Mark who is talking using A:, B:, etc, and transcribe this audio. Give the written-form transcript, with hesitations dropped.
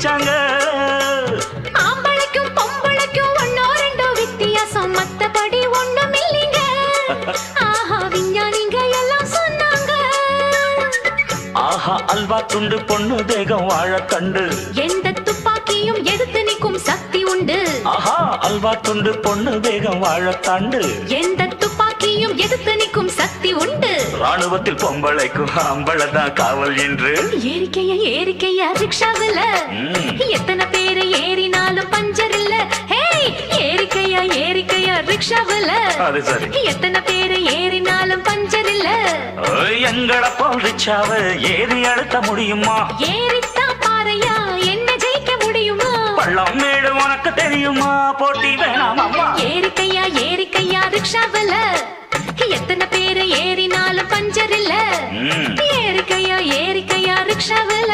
A: வச்சாங்க.
B: ஆம்பளைக்கும் பொம்பளைக்கும் ஒன்னோ ரெண்டோ வித்தியாசம், மத்தபடி ஒண்ணும் இல்லைங்க. ஆஹா விஞ்ஞானிங்க எல்லாம் சொன்னாங்க.
A: ஆஹா அல்வா துண்டு பொண்ணு தேகம் வாழக்கண்டு.
B: எந்த துப்பாக்கியும் எதிர்த்து நிற்கும் சக்தி உண்டு.
A: ஆஹா அல்வா துண்டு பொண்ணு தேகம் வாழத்தாண்டு.
B: எந்த துப்பாக்கியும் எதிர்த்து நிற்கும் சக்தி உண்டு.
A: ராணுவத்தில் பொம்பளைக்கும் அம்பளதான் காவல் என்று.
B: ஏறிக்கையா ஏறிக்கையா ரிக்ஷாவில எத்தனை பேரு ஏறினாலும் பஞ்சர் இல்ல. ஹேய் ஏறிக்கையா ஏறிக்கையா ரிக்ஷாவில
A: அது சரி.
B: எத்தனை பேரு ஏறினாலும் பஞ்சர் இல்ல.
A: எங்களை போல் ரிச்சாவ ஏறி அழுத்த முடியுமா?
B: ஏறித்தான் பாறையா என்ன ஜெயிக்க முடியுமா?
A: பள்ளம் மேடு உனக்கு தெரியுமா? போட்டி வேணாம் அம்மா.
B: ஏறிக்கையா ஏறிக்கையா ரிக்ஷாவில எத்தனை பேரு ஏறினாலும் பஞ்சர் இல்ல. ஏறிக்கையா ஏறிக்கையா ரிக்ஷாவில